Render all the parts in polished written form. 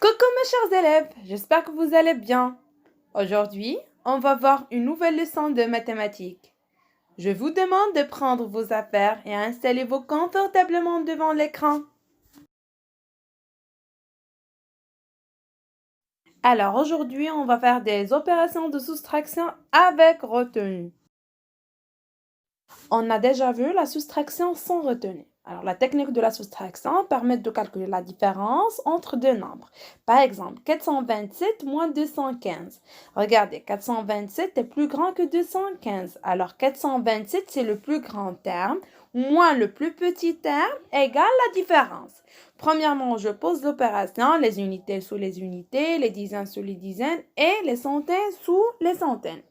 Coucou mes chers élèves, j'espère que vous allez bien. Aujourd'hui, on va voir une nouvelle leçon de mathématiques. Je vous demande de prendre vos affaires et installez-vous confortablement devant l'écran. Alors aujourd'hui, on va faire des opérations de soustraction avec retenue. On a déjà vu la soustraction sans retenue. Alors, la technique de la soustraction permet de calculer la différence entre deux nombres. Par exemple, 427 moins 215. Regardez, 427 est plus grand que 215. Alors, 427, c'est le plus grand terme, moins le plus petit terme, égale la différence. Premièrement, je pose l'opération, les unités sous les unités, les dizaines sous les dizaines et les centaines sous les centaines.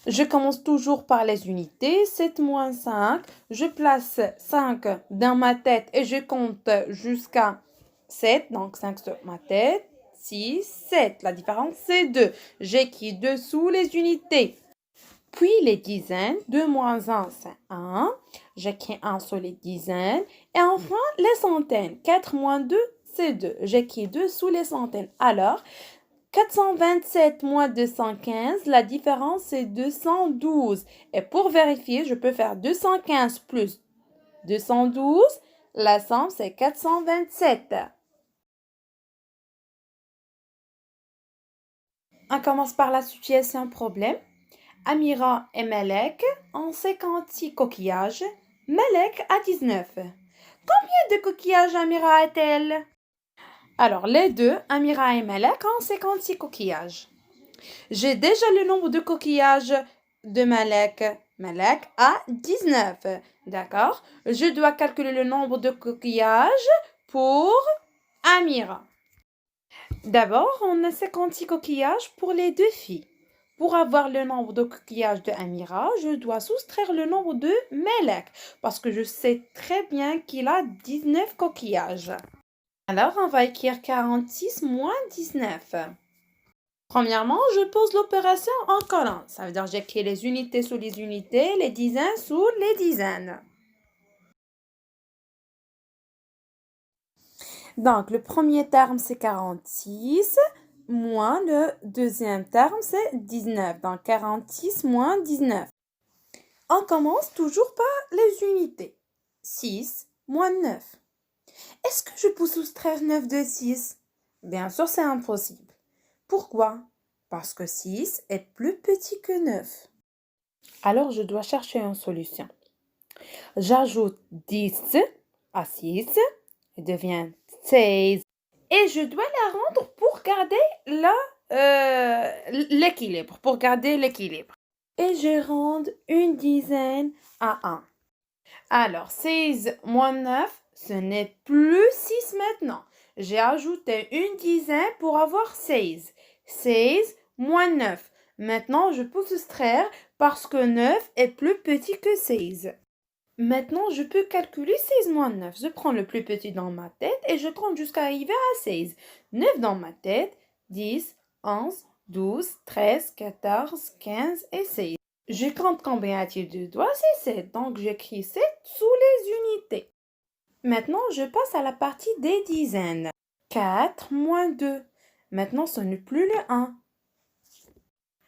Je commence toujours par les unités. 7 moins 5. Je place 5 dans ma tête et je compte jusqu'à 7. Donc 5 sur ma tête. 6, 7. La différence, c'est 2. J'écris 2 sous les unités. Puis les dizaines. 2 moins 1, c'est 1. J'écris 1 sur les dizaines. Et enfin, les centaines. 4 moins 2, c'est 2. J'écris 2 sous les centaines. Alors, 427 moins 215, la différence c'est 212. Et pour vérifier, je peux faire 215 plus 212. La somme c'est 427. On commence par la situation problème. Amira et Malek ont 56 coquillages. Malek a 19. Combien de coquillages Amira a-t-elle? Alors, les deux, Amira et Malek, ont 56 coquillages. J'ai déjà le nombre de coquillages de Malek. Malek a 19. D'accord? Je dois calculer le nombre de coquillages pour Amira. D'abord, on a 56 coquillages pour les deux filles. Pour avoir le nombre de coquillages de Amira, je dois soustraire le nombre de Malek parce que je sais très bien qu'il a 19 coquillages. Alors, on va écrire 46 moins 19. Premièrement, je pose l'opération en colonne. Ça veut dire que j'écris les unités sous les unités, les dizaines sous les dizaines. Donc, le premier terme, c'est 46, moins le deuxième terme, c'est 19. Donc, 46 moins 19. On commence toujours par les unités. 6 moins 9. Est-ce que je peux soustraire 9 de 6? Bien sûr, c'est impossible. Pourquoi? Parce que 6 est plus petit que 9. Alors, je dois chercher une solution. J'ajoute 10 à 6, il devient 16. Et je dois la rendre pour garder l'équilibre, Et je rends une dizaine à 1. Alors, 16 moins 9, ce n'est plus 6 maintenant. J'ai ajouté une dizaine pour avoir 16. 16 moins 9. Maintenant, je peux soustraire parce que 9 est plus petit que 16. Maintenant, je peux calculer 16 moins 9. Je prends le plus petit dans ma tête et je compte jusqu'à arriver à 16. 9 dans ma tête, 10, 11, 12, 13, 14, 15 et 16. Je compte combien a-t-il de doigts? C'est 7. Donc, j'écris 7 sous les unités. Maintenant, je passe à la partie des dizaines. 4 moins 2. Maintenant, ce n'est plus le 1.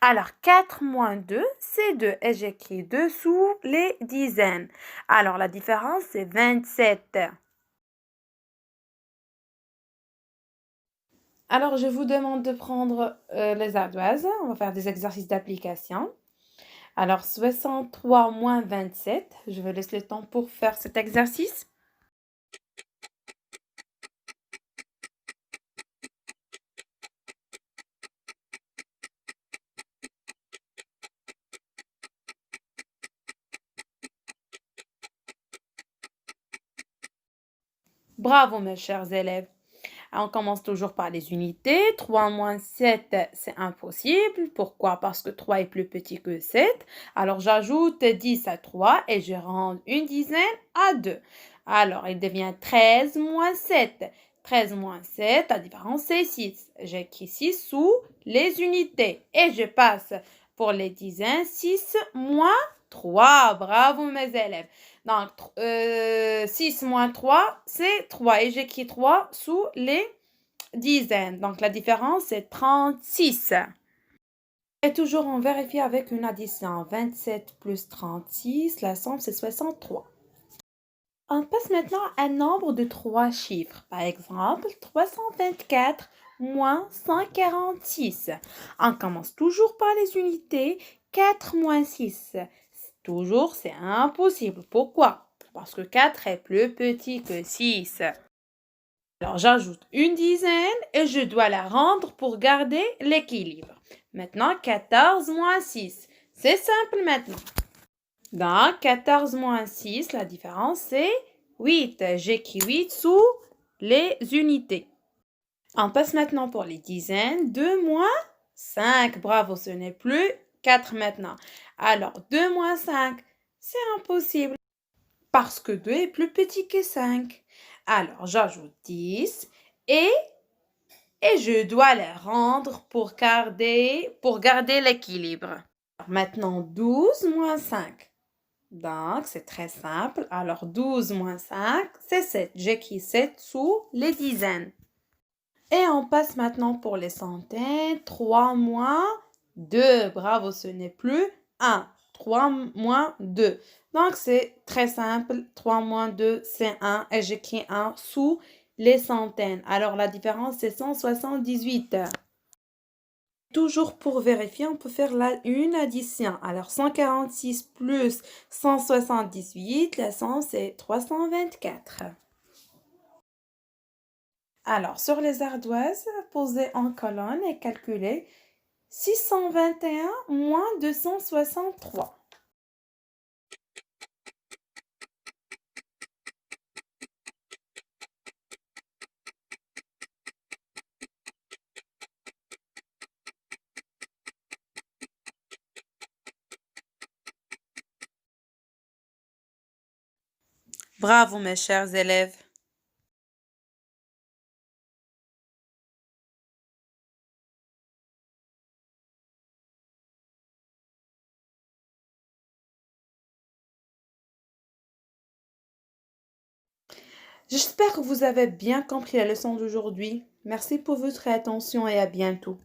Alors, 4 moins 2, c'est 2. Et j'écris 2 sous les dizaines. Alors, la différence, c'est 27. Alors, je vous demande de prendre les ardoises. On va faire des exercices d'application. Alors, 63 moins 27. Je vais laisser le temps pour faire cet exercice. Bravo, mes chers élèves. On commence toujours par les unités. 3 moins 7, c'est impossible. Pourquoi? Parce que 3 est plus petit que 7. Alors, j'ajoute 10 à 3 et je rends une dizaine à 2. Alors, il devient 13 moins 7. 13 moins 7, la différence c'est 6. J'écris 6 sous les unités. Et je passe pour les dizaines 6 moins 3. Bravo mes élèves. Donc, 6 moins 3, c'est 3. Et j'écris 3 sous les dizaines. Donc, la différence, c'est 36. Et toujours, on vérifie avec une addition. 27 plus 36, la somme, c'est 63. On passe maintenant à un nombre de 3 chiffres. Par exemple, 324 moins 146. On commence toujours par les unités. 4 moins 6. Toujours, c'est impossible. Pourquoi? Parce que 4 est plus petit que 6. Alors, j'ajoute une dizaine et je dois la rendre pour garder l'équilibre. Maintenant, 14 moins 6. C'est simple maintenant. Donc, 14 moins 6, la différence c'est 8. J'écris 8 sous les unités. On passe maintenant pour les dizaines. 2 moins 5. Bravo, ce n'est plus 4 maintenant. Alors, 2 moins 5, c'est impossible parce que 2 est plus petit que 5. Alors, j'ajoute 10 et je dois les rendre pour garder l'équilibre. Maintenant, 12 moins 5. Donc, c'est très simple. Alors, 12 moins 5, c'est 7. J'écris 7 sous les dizaines. Et on passe maintenant pour les centaines. 3 moins 2. Bravo, ce n'est plus 1. 3 moins 2. Donc, c'est très simple. 3 moins 2, c'est 1. Et j'écris 1 sous les centaines. Alors, la différence, c'est 178. Toujours pour vérifier, on peut faire une addition. Alors, 146 plus 178, la somme, c'est 324. Alors, sur les ardoises, posez en colonne et calculez 621 moins 263. Bravo, mes chers élèves. J'espère que vous avez bien compris la leçon d'aujourd'hui. Merci pour votre attention et à bientôt.